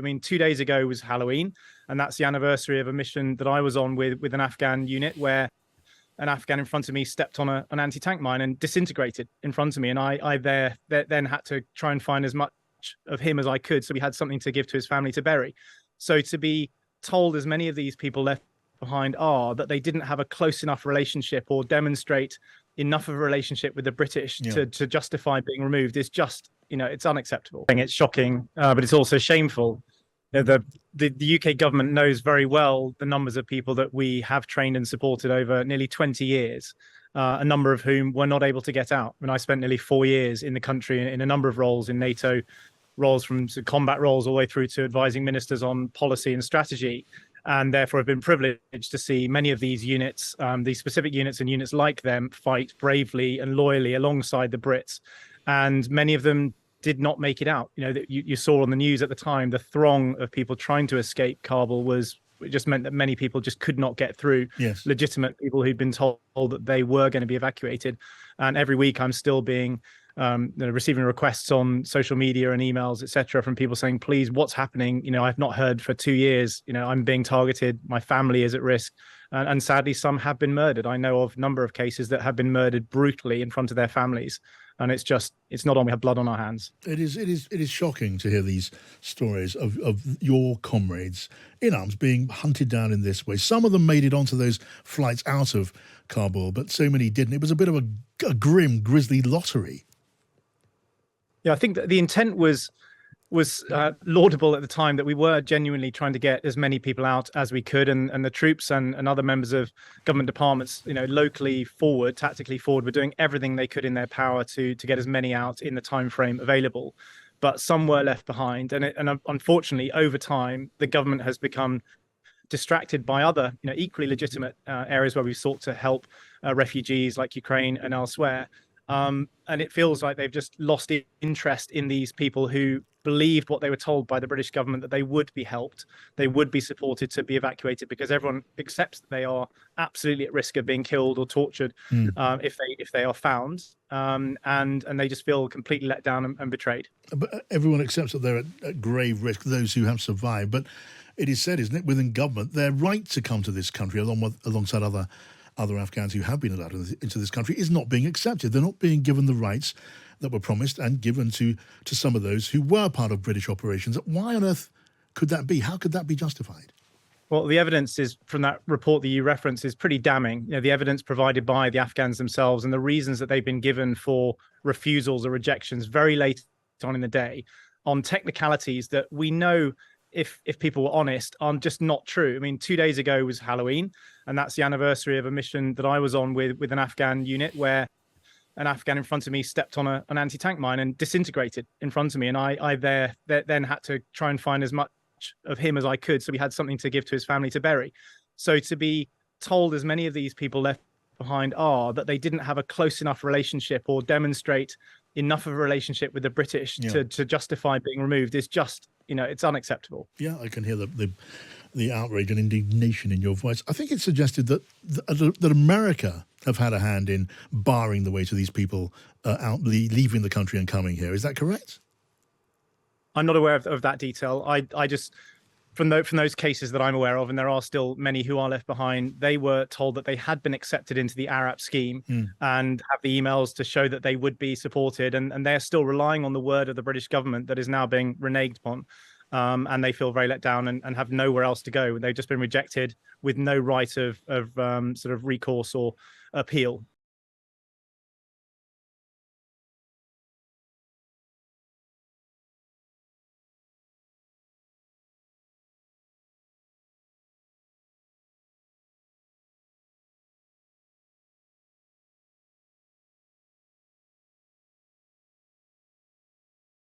mean, 2 days ago was Halloween, and that's the anniversary of a mission that I was on with an Afghan unit where an Afghan in front of me stepped on an anti-tank mine and disintegrated in front of me. And I then had to try and find as much of him as I could, so we had something to give to his family to bury. So to be told, as many of these people left behind are, that they didn't have a close enough relationship or demonstrate enough of a relationship with the British to justify being removed is just, it's unacceptable. It's shocking, but it's also shameful. The UK government knows very well the numbers of people that we have trained and supported over nearly 20 years, a number of whom were not able to get out. I spent nearly 4 years in the country in a number of roles in NATO, roles from combat roles all the way through to advising ministers on policy and strategy. And therefore have been privileged to see many of these units, these specific units and units like them, fight bravely and loyally alongside the Brits. And many of them did not make it out. You saw on the news at the time, the throng of people trying to escape Kabul it just meant that many people just could not get through. Yes. Legitimate people who'd been told that they were going to be evacuated. And every week I'm still being receiving requests on social media and emails, etc., from people saying, please, what's happening? I've not heard for 2 years. I'm being targeted. My family is at risk. And sadly, some have been murdered. I know of a number of cases that have been murdered brutally in front of their families. And it's not on. We have blood on our hands. It is shocking to hear these stories of your comrades in arms being hunted down in this way. Some of them made it onto those flights out of Kabul, but so many didn't. It was a bit of a grim, grisly lottery. Yeah, I think that the intent was laudable at the time, that we were genuinely trying to get as many people out as we could, and the troops and other members of government departments, locally forward, tactically forward, were doing everything they could in their power to get as many out in the time frame available. But some were left behind, and unfortunately, over time, the government has become distracted by other, equally legitimate areas where we've sought to help refugees like Ukraine and elsewhere. And it feels like they've just lost interest in these people who believed what they were told by the British government, that they would be helped, they would be supported to be evacuated, because everyone accepts that they are absolutely at risk of being killed or tortured if they are found, and they just feel completely let down and betrayed. But everyone accepts that they're at grave risk, those who have survived. But it is said, isn't it, within government, their right to come to this country alongside other Afghans who have been allowed into this country is not being accepted. They're not being given the rights that were promised and given to some of those who were part of British operations. Why on earth could that be? How could that be justified? Well, the evidence is from that report that you referenced is pretty damning. The evidence provided by the Afghans themselves and the reasons that they've been given for refusals or rejections very late on in the day on technicalities that we know, if people were honest, are just not true. 2 days ago was Halloween, and that's the anniversary of a mission that I was on with an Afghan unit where an Afghan in front of me stepped on an anti-tank mine and disintegrated in front of me. And I then had to try and find as much of him as I could, so we had something to give to his family to bury. So to be told, as many of these people left behind are, that they didn't have a close enough relationship or demonstrate enough of a relationship with the British to justify being removed is just, it's unacceptable. Yeah, I can hear the outrage and indignation in your voice. I think it's suggested that America have had a hand in barring the way to these people leaving the country and coming here. Is that correct? I'm not aware of that detail. I just, from those cases that I'm aware of, and there are still many who are left behind, they were told that they had been accepted into the ARAP scheme and have the emails to show that they would be supported. And they're still relying on the word of the British government that is now being reneged upon. And they feel very let down and have nowhere else to go. They've just been rejected with no right of sort of recourse or appeal.